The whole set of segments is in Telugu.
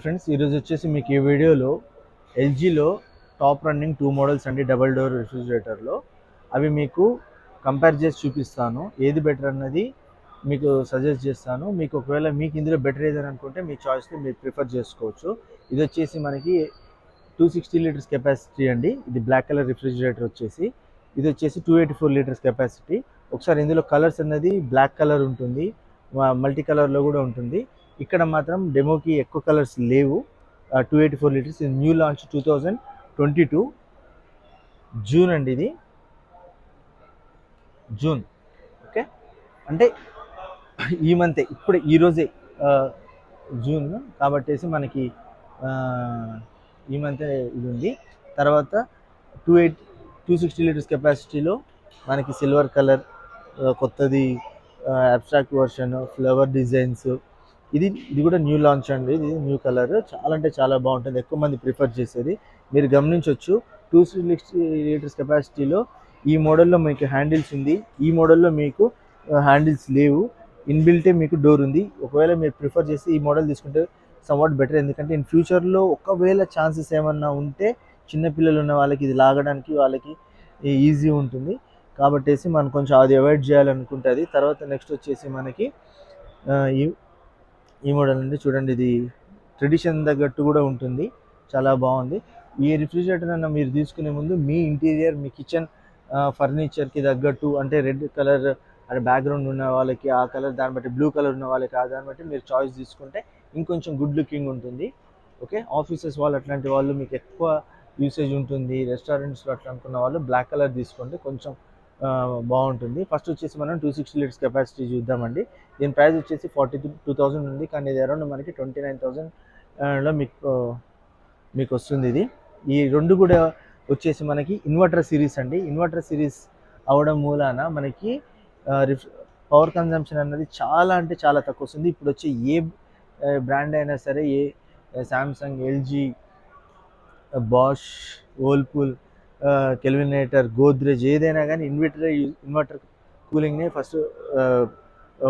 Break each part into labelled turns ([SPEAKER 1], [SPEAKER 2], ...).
[SPEAKER 1] ఫ్రెండ్స్ ఈరోజు వచ్చేసి మీకు ఈ వీడియోలో ఎల్జీలో టాప్ రన్నింగ్ 2 మోడల్స్ అండి డబల్ డోర్ రిఫ్రిజిరేటర్లో. అవి మీకు కంపేర్ చేసి చూపిస్తాను, ఏది బెటర్ అన్నది మీకు సజెస్ట్ చేస్తాను. మీకు ఒకవేళ మీకు ఇందులో బెటర్ ఏదని అనుకుంటే మీ చాయిస్ని మీరు ప్రిఫర్ చేసుకోవచ్చు. ఇది వచ్చేసి మనకి 260 లీటర్స్ కెపాసిటీ అండి. ఇది బ్లాక్ కలర్ రిఫ్రిజిరేటర్ వచ్చేసి. ఇది వచ్చేసి 284 లీటర్స్ కెపాసిటీ. ఒకసారి ఇందులో కలర్స్ అన్నది బ్లాక్ కలర్ ఉంటుంది, మల్టీ కలర్లో కూడా ఉంటుంది. ఇక్కడ మాత్రం డెమోకి ఎక్కువ కలర్స్ లేవు. 284 లీటర్స్, ఇది న్యూ లాంచ్ 2022 జూన్ అండి. ఇది జూన్, ఓకే. అంటే ఈ మంతే, ఇప్పుడే ఈరోజే జూన్ కాబట్టేసి మనకి ఈ మంతే ఇది ఉంది. తర్వాత 260 లీటర్స్ కెపాసిటీలో మనకి సిల్వర్ కలర్ కొత్తది, అబ్స్ట్రాక్ట్ వర్షన్, ఫ్లవర్ డిజైన్స్. ఇది కూడా న్యూ లాంచ్ అండి. ఇది న్యూ కలర్, చాలా అంటే చాలా బాగుంటుంది, ఎక్కువ మంది ప్రిఫర్ చేసేది. మీరు గమనించవచ్చు 260 లీటర్స్ కెపాసిటీలో ఈ మోడల్లో మీకు హ్యాండిల్స్ ఉంది, ఈ మోడల్లో మీకు హ్యాండిల్స్ లేవు. ఇన్బిల్టే మీకు డోర్ ఉంది. ఒకవేళ మీరు ప్రిఫర్ చేసి ఈ మోడల్ తీసుకుంటే సమ్వాట్ బెటర్, ఎందుకంటే ఇన్ ఫ్యూచర్లో ఒకవేళ ఛాన్సెస్ ఏమన్నా ఉంటే చిన్నపిల్లలు ఉన్న వాళ్ళకి ఇది లాగడానికి వాళ్ళకి ఈజీ ఉంటుంది. కాబట్టేసి మనం కొంచెం అది అవాయిడ్ చేయాలనుకుంటుంది. తర్వాత నెక్స్ట్ వచ్చేసి మనకి ఈ మోడల్ అండి. చూడండి, ఇది ట్రెడిషన్ తగ్గట్టు కూడా ఉంటుంది, చాలా బాగుంది. ఈ రిఫ్రిజిరేటర్ అన్న మీరు తీసుకునే ముందు మీ ఇంటీరియర్, మీ కిచెన్ ఫర్నిచర్కి తగ్గట్టు, అంటే రెడ్ కలర్ అంటే బ్యాక్గ్రౌండ్ ఉన్న వాళ్ళకి ఆ కలర్, దాన్ని బట్టి బ్లూ కలర్ ఉన్న వాళ్ళకి ఆ దాన్ని బట్టి మీరు చాయిస్ తీసుకుంటే ఇంకొంచెం గుడ్ లుకింగ్ ఉంటుంది, ఓకే. ఆఫీసెస్ వాళ్ళు అట్లాంటి వాళ్ళు మీకు ఎక్కువ యూసేజ్ ఉంటుంది, రెస్టారెంట్స్లో అట్లా అనుకున్న వాళ్ళు బ్లాక్ కలర్ తీసుకోండి, కొంచెం బాగుంటుంది. ఫస్ట్ వచ్చేసి మనం 260 లీటర్స్ కెపాసిటీ చూద్దామండి. దీని ప్రైస్ వచ్చేసి 42,000 ఉంది, కానీ ఇది అరౌండ్ మనకి 29,000లో మీకు వస్తుంది. ఇది ఈ రెండు కూడా వచ్చేసి మనకి ఇన్వర్టర్ సిరీస్ అండి. ఇన్వర్టర్ సిరీస్ అవడం మూలాన మనకి పవర్ కన్జంప్షన్ అన్నది చాలా అంటే చాలా తక్కువ వస్తుంది. ఇప్పుడు వచ్చే ఏ బ్రాండ్ అయినా సరే, ఏ Samsung, LG, Bosch, Whirlpool, Kelvinator, Godrej ఏదైనా కానీ ఇన్వర్టర్ కూలింగ్నే ఫస్ట్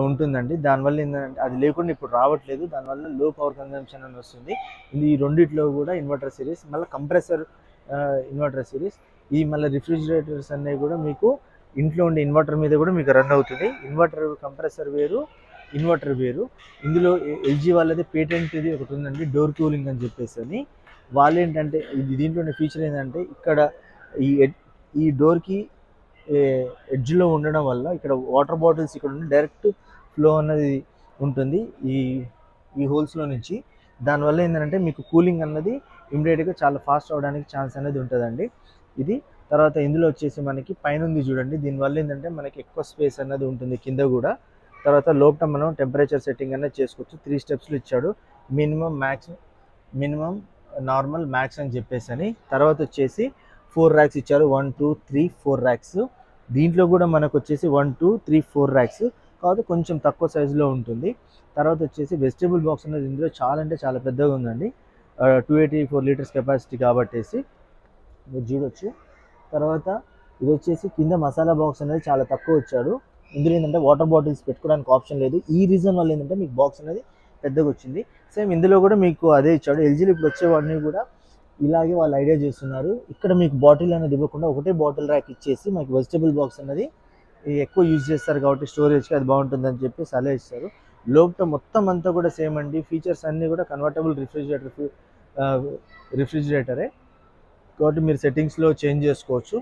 [SPEAKER 1] ఉంటుందండి. దానివల్ల ఏంటంటే అది లేకుండా ఇప్పుడు రావట్లేదు, దానివల్ల లో పవర్ కన్జంప్షన్ అని వస్తుంది. ఈ రెండిట్లో కూడా ఇన్వర్టర్ సిరీస్, మళ్ళీ కంప్రెసర్ ఇన్వర్టర్ సిరీస్. ఈ మళ్ళీ రిఫ్రిజిరేటర్స్ అనేవి కూడా మీకు ఇంట్లో ఉండే ఇన్వర్టర్ మీద కూడా మీకు రన్ అవుతుంది. ఇన్వర్టర్ కంప్రెసర్ వేరు, ఇన్వర్టర్ వేరు. ఇందులో ఎల్జీ వాళ్ళది పేటెంట్ ఇది ఒకటి ఉందండి, డోర్ కూలింగ్ అని చెప్పేసి అని. వాళ్ళు ఏంటంటే దీంట్లోనే ఫీచర్ ఏంటంటే ఇక్కడ ఈ డోర్కి ఎడ్జ్లో ఉండడం వల్ల ఇక్కడ వాటర్ బాటిల్స్ ఇక్కడ ఉండి డైరెక్ట్ ఫ్లో అన్నది ఉంటుంది ఈ హోల్స్లో నుంచి. దానివల్ల ఏంటంటే మీకు కూలింగ్ అన్నది ఇమీడియట్గా చాలా ఫాస్ట్ అవడానికి ఛాన్స్ అనేది ఉంటుందండి ఇది. తర్వాత ఇందులో వచ్చేసి మనకి పైన ఉంది చూడండి, దీనివల్ల ఏంటంటే మనకి ఎక్కువ స్పేస్ అన్నది ఉంటుంది కింద కూడా. తర్వాత లోపల మనం టెంపరేచర్ సెట్టింగ్ అనేది చేసుకోవచ్చు. 3 స్టెప్స్లు ఇచ్చాడు, minimum, max, minimum, normal, max అని చెప్పేసి అని. తర్వాత వచ్చేసి 4 ర్యాక్స్ ఇచ్చారు, 1 2 3 4 ర్యాక్స్. దీంట్లో కూడా మనకు వచ్చేసి 1 2 3 4 ర్యాక్స్, కాబట్టి కొంచెం తక్కువ సైజులో ఉంటుంది. తర్వాత వచ్చేసి వెజిటేబుల్ బాక్స్ అనేది ఇందులో చాలా అంటే చాలా పెద్దగా ఉందండి. 284 లీటర్స్ కెపాసిటీ కాబట్టేసి మీరు చూడొచ్చు. తర్వాత ఇది వచ్చేసి కింద మసాలా బాక్స్ అనేది చాలా తక్కువ వచ్చాడు. ఇందులో ఏంటంటే వాటర్ బాటిల్స్ పెట్టుకోవడానికి ఆప్షన్ లేదు. ఈ రీజన్ వల్ల ఏంటంటే మీకు బాక్స్ అనేది పెద్దగా వచ్చింది. సేమ్ ఇందులో కూడా మీకు అదే ఇచ్చాడు. ఎల్జీలో ఇప్పుడు వచ్చేవాడిని కూడా ఇలాగే వాళ్ళు ఐడియా చేస్తున్నారు. ఇక్కడ మీకు బాటిల్ అనేది ఇవ్వకుండా ఒకటే బాటిల్ ర్యాక్ ఇచ్చేసి మనకి వెజిటేబుల్ బాక్స్ అనేది ఎక్కువ యూజ్ చేస్తారు కాబట్టి స్టోరేజ్కి అది బాగుంటుందని చెప్పి సలహా ఇస్తారు. లోపల మొత్తం అంతా కూడా సేమ్ అండి. ఫీచర్స్ అన్నీ కూడా కన్వర్టబుల్ రిఫ్రిజిరేటరే కాబట్టి మీరు సెట్టింగ్స్లో చేంజ్ చేసుకోవచ్చు.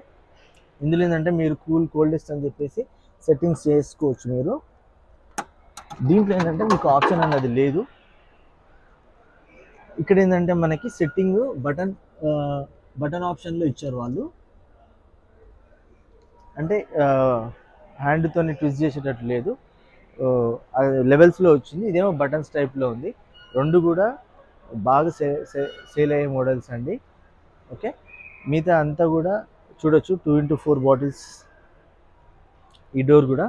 [SPEAKER 1] ఇందులో ఏంటంటే మీరు కోల్డెస్ట్ అని చెప్పేసి సెట్టింగ్స్ చేసుకోవచ్చు మీరు. దీంట్లో ఏంటంటే మీకు ఆప్షన్ అనేది లేదు. ఇక్కడ ఏంటంటే మనకి సెట్టింగ్ బటన్ ఆప్షన్లో ఇచ్చారు వాళ్ళు, అంటే హ్యాండ్తో ట్విస్ట్ చేసేటట్టు లేదు, లెవెల్స్లో వచ్చింది. ఇదేమో బటన్స్ టైప్లో ఉంది. రెండు కూడా బాగా సేల్ అయ్యే మోడల్స్ అండి, ఓకే. మిగతా అంతా కూడా చూడొచ్చు, 2x4 బాటిల్స్. ఈ డోర్ కూడా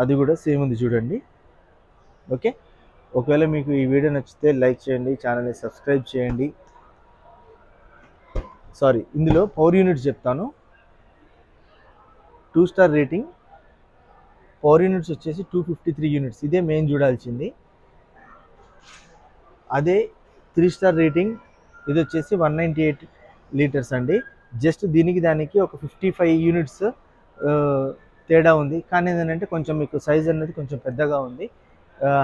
[SPEAKER 1] అది కూడా సేమ్ ఉంది చూడండి, ఓకే. ఒకవేళ మీకు ఈ వీడియో నచ్చితే లైక్ చేయండి, ఛానల్ని సబ్స్క్రైబ్ చేయండి. సారీ, ఇందులో పవర్ యూనిట్స్ చెప్తాను. 2 స్టార్ రేటింగ్, పవర్ యూనిట్స్ వచ్చేసి 253 యూనిట్స్. ఇదే మెయిన్ చూడాల్సింది. అదే 3 స్టార్ రేటింగ్. ఇది వచ్చేసి 198 లీటర్స్ అండి. జస్ట్ దీనికి దానికి ఒక 55 యూనిట్స్ తేడా ఉంది. కానీ ఏంటంటే కొంచెం మీకు సైజ్ అనేది కొంచెం పెద్దగా ఉంది.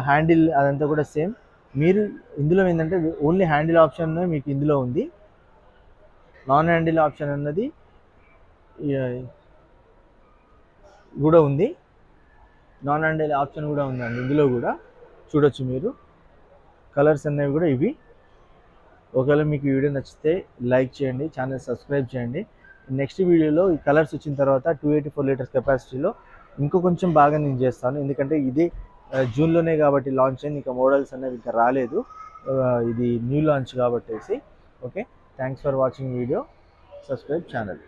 [SPEAKER 1] హ్యాండిల్ అదంతా కూడా సేమ్. మీరు ఇందులో ఏంటంటే ఓన్లీ హ్యాండిల్ ఆప్షన్ మీకు ఇందులో ఉంది. నాన్ హ్యాండిల్ ఆప్షన్ అన్నది కూడా ఉంది. నాన్ హ్యాండిల్ ఆప్షన్ కూడా ఉందండి ఇందులో కూడా. చూడొచ్చు మీరు. కలర్స్ అనేవి కూడా ఇవి. ఒకవేళ మీకు ఈ వీడియో నచ్చితే లైక్ చేయండి, ఛానల్ సబ్స్క్రైబ్ చేయండి. నెక్స్ట్ వీడియోలో ఈ కలర్స్ వచ్చిన తర్వాత 284 లీటర్స్ కెపాసిటీలో ఇంకో కొంచెం బాగా నేను చేస్తాను. ఎందుకంటే ఇది జూన్లోనే కాబట్టి లాంచ్ అయింది, ఇంకా మోడల్స్ అనేవి ఇంకా రాలేదు. ఇది న్యూ లాంచ్ కాబట్టేసి. Okay, thanks for watching video. Subscribe channel.